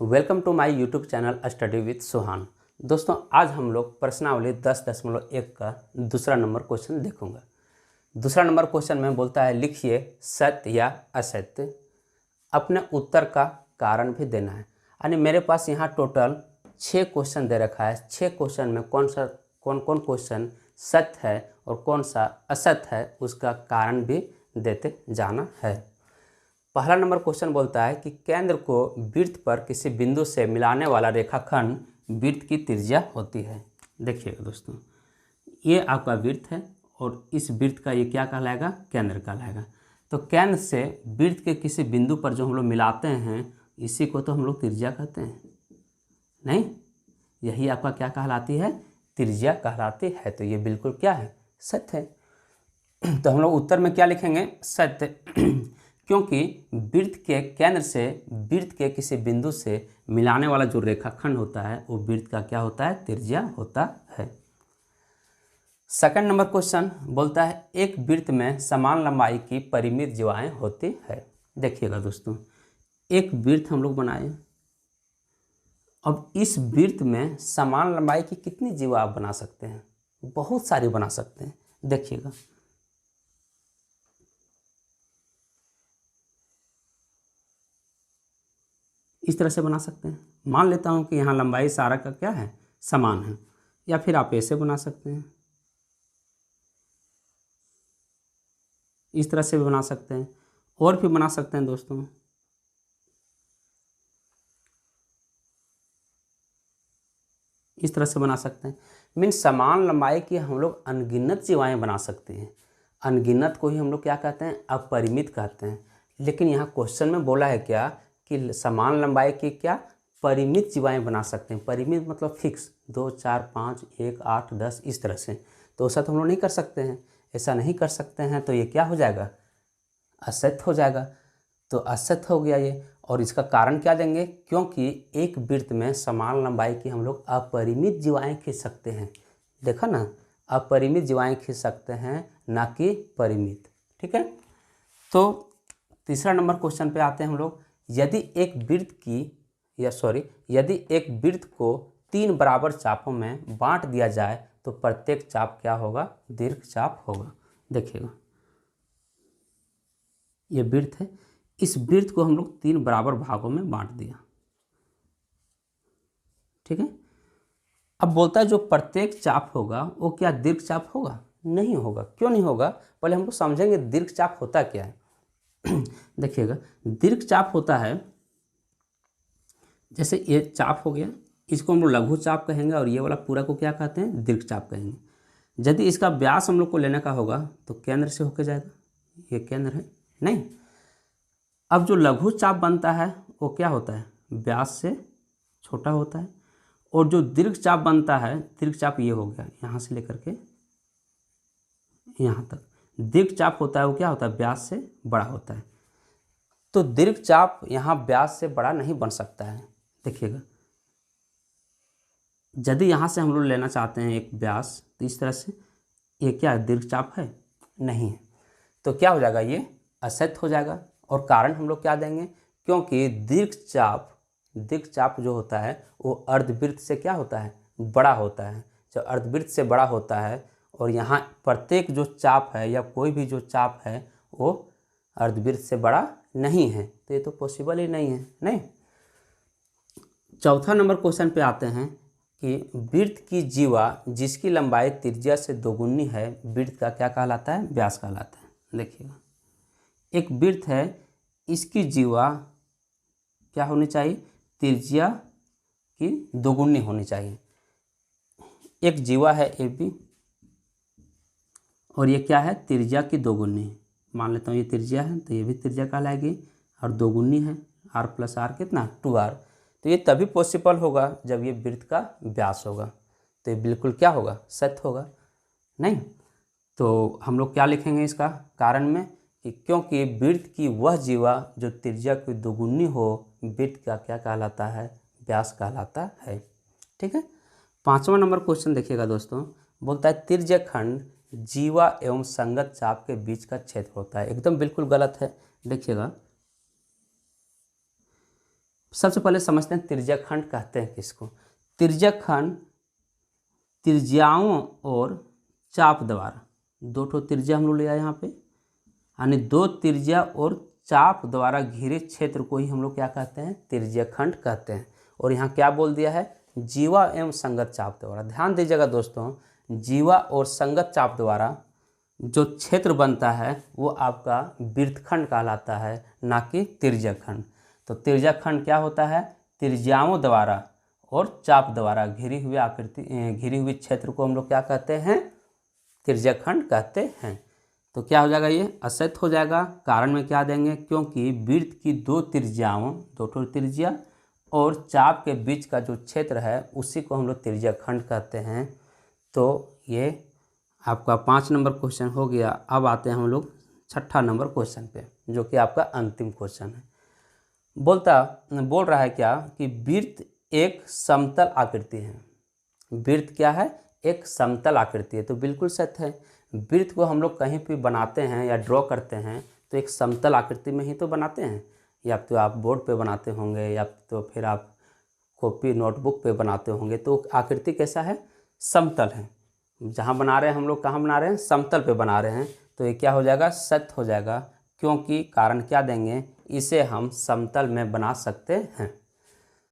Welcome to my YouTube channel study with Suhan. दोस्तों, आज हम लोग प्रश्नावली 10.1 का दूसरा नंबर क्वेश्चन देखूंगा। दूसरा नंबर क्वेश्चन में बोलता है लिखिए सत्य या असत्य, अपने उत्तर का कारण भी देना है। यानी मेरे पास यहाँ टोटल 6 क्वेश्चन दे रखा है। 6 क्वेश्चन में कौन कौन क्वेश्चन सत्य है और कौन सा असत्य है उसका कारण भी देते जाना है। पहला नंबर क्वेश्चन बोलता है कि केंद्र को वृत्त पर किसी बिंदु से मिलाने वाला रेखाखंड वृत्त की त्रिज्या होती है। देखिएगा दोस्तों, ये आपका वृत्त है और इस वृत्त का ये क्या कहलाएगा? केंद्र कहलाएगा। तो केंद्र से वृत्त के किसी बिंदु पर जो हम लोग मिलाते हैं इसी को तो हम लोग त्रिज्या कहते हैं, नहीं? यही आपका क्या कहलाती है? त्रिज्या कहलाती है। तो ये बिल्कुल क्या है? सत्य है। तो हम लोग उत्तर में क्या लिखेंगे? सत्य। क्योंकि वृत्त के केंद्र से वृत्त के किसी बिंदु से मिलाने वाला जो रेखाखंड होता है वो वृत्त का क्या होता है? त्रिज्या होता है। सेकंड नंबर क्वेश्चन बोलता है एक वृत्त में समान लंबाई की परिमित जीवाएं होती है। देखिएगा दोस्तों, एक वृत्त हम लोग बनाए। अब इस वृत्त में समान लंबाई की कितनी जीवा आप बना सकते हैं? बहुत सारी बना सकते हैं। देखिएगा, इस तरह से बना सकते हैं। मान लेता हूं कि यहाँ लंबाई सारा का क्या है? समान है। या फिर आप ऐसे बना सकते हैं, इस तरह से भी बना सकते हैं, और भी बना सकते हैं दोस्तों। इस तरह से बना सकते हैं। मीन समान लंबाई की हम लोग अनगिनत जीवाएं बना सकते हैं। अनगिनत को ही हम लोग क्या कहते हैं? अपरिमित कहते हैं। लेकिन यहाँ क्वेश्चन में बोला है क्या कि समान लंबाई की क्या परिमित जीवाएं बना सकते हैं। परिमित मतलब फिक्स, 2, 4, 5, 1, 8, 10 इस तरह से। तो ऐसा तो हम लोग नहीं कर सकते हैं। ऐसा नहीं कर सकते हैं तो ये क्या हो जाएगा? असत्य हो जाएगा। तो असत्य हो गया ये। और इसका कारण क्या देंगे? क्योंकि एक वृत्त में समान लंबाई की हम लोग अपरिमित जीवाएं खींच सकते हैं। देखा ना, अपरिमित जीवाएं खींच सकते हैं, ना कि परिमित। ठीक है। तो तीसरा नंबर क्वेश्चन पे आते हैं हम लोग। यदि एक वृत्त को 3 बराबर चापों में बांट दिया जाए तो प्रत्येक चाप क्या होगा? दीर्घ चाप होगा। देखिएगा, ये वृत्त है। इस वृत्त को हम लोग 3 बराबर भागों में बांट दिया। ठीक है। अब बोलता है जो प्रत्येक चाप होगा वो क्या दीर्घ चाप होगा? नहीं होगा। क्यों नहीं होगा? पहले हम लोग समझेंगे दीर्घ चाप होता क्या है। देखिएगा, दीर्घ चाप होता है, जैसे ये चाप हो गया, इसको हम लोग लघु चाप कहेंगे और ये वाला पूरा को क्या कहते हैं? दीर्घ चाप कहेंगे। यदि इसका व्यास हम लोग को लेने का होगा तो केंद्र से होकर जाएगा। ये केंद्र है, नहीं? अब जो लघु चाप बनता है वो क्या होता है? व्यास से छोटा होता है। और जो दीर्घ चाप बनता है, दीर्घ चाप ये हो गया, यहाँ से लेकर के यहाँ तक दीर्घ चाप होता है, वो क्या होता है? व्यास से बड़ा होता है। तो दीर्घ चाप यहाँ व्यास से बड़ा नहीं बन सकता है। देखिएगा, यदि यहाँ से हम लोग लेना चाहते हैं एक व्यास, तो इस तरह से ये क्या है? दीर्घ चाप है? नहीं है। तो क्या हो जाएगा? ये असत्य हो जाएगा। और कारण हम लोग क्या देंगे? क्योंकि दीर्घ चाप जो होता है वो अर्धवृत्त से क्या होता है? बड़ा होता है। जब अर्धवृत्त से बड़ा होता है और यहाँ प्रत्येक जो चाप है या कोई भी जो चाप है वो अर्धवृत्त से बड़ा नहीं है, तो ये तो पॉसिबल ही नहीं है, नहीं? चौथा नंबर क्वेश्चन पे आते हैं कि वृत्त की जीवा जिसकी लंबाई त्रिज्या से दोगुनी है वृत्त का क्या कहलाता है? व्यास कहलाता है। देखिएगा, एक वृत्त है, इसकी जीवा क्या होनी चाहिए? त्रिज्या की दोगुनी होनी चाहिए। एक जीवा है ए बी और ये क्या है? त्रिज्या की दोगुनी। मान लेता हूँ ये त्रिज्या है तो ये भी त्रिज्या कहलाएगी और दोगुनी है, r + r कितना? 2r। तो ये तभी पॉसिबल होगा जब ये वृत्त का व्यास होगा। तो ये बिल्कुल क्या होगा? सत्य होगा, नहीं? तो हम लोग क्या लिखेंगे इसका कारण में कि क्योंकि वृत्त की वह जीवा जो त्रिज्या की दोगुनी हो वृत्त का क्या कहलाता है? व्यास कहलाता है। ठीक है। 5वां नंबर क्वेश्चन देखिएगा दोस्तों, बोलता है तिर्यकखंड जीवा एवं संगत चाप के बीच का क्षेत्र होता है। एकदम बिल्कुल गलत है। देखिएगा, सबसे पहले समझते हैं त्रिज्याखंड कहते हैं किसको। त्रिज्याखंड त्रिज्याओं और चाप द्वारा, दो ठो त्रिज्या हम लोग लिया यहाँ पे, यानी दो त्रिज्या और चाप द्वारा घिरे क्षेत्र को ही हम लोग क्या कहते हैं, त्रिज्याखंड कहते हैं। और यहाँ क्या बोल दिया है, जीवा एवं संगत चाप द्वारा। ध्यान दीजिएगा दोस्तों, जीवा और संगत चाप द्वारा जो क्षेत्र बनता है वो आपका वृत्तखंड कहलाता है, ना कि त्रिज्याखंड। तो त्रिज्याखंड क्या होता है, त्रिज्याओं द्वारा और चाप द्वारा घिरी हुई आकृति, घिरी हुई क्षेत्र को हम लोग क्या कहते हैं, त्रिज्याखंड कहते हैं। तो क्या हो जाएगा, ये असत्य हो जाएगा। कारण में क्या देंगे, क्योंकि वृत्त की दो त्रिज्याओं, दो ठो त्रिज्या और चाप के बीच का जो क्षेत्र है उसी को हम लोग त्रिज्याखंड कहते हैं। तो ये आपका 5 नंबर क्वेश्चन हो गया। अब आते हैं हम लोग 6ठा नंबर क्वेश्चन पे, जो कि आपका अंतिम क्वेश्चन है। बोल रहा है क्या कि वृत्त एक समतल आकृति है। वृत्त क्या है, एक समतल आकृति है। तो बिल्कुल सत्य है। वृत्त को हम लोग कहीं भी बनाते हैं या ड्रॉ करते हैं तो एक समतल आकृति में ही तो बनाते हैं, या तो आप बोर्ड पे बनाते होंगे या तो फिर आप कॉपी नोटबुक पे बनाते होंगे। तो आकृति कैसा है, समतल है। जहाँ बना रहे हैं हम लोग, कहाँ बना रहे हैं, समतल पे बना रहे हैं। तो ये क्या हो जाएगा, सत्य हो जाएगा। क्योंकि कारण क्या देंगे, इसे हम समतल में बना सकते हैं।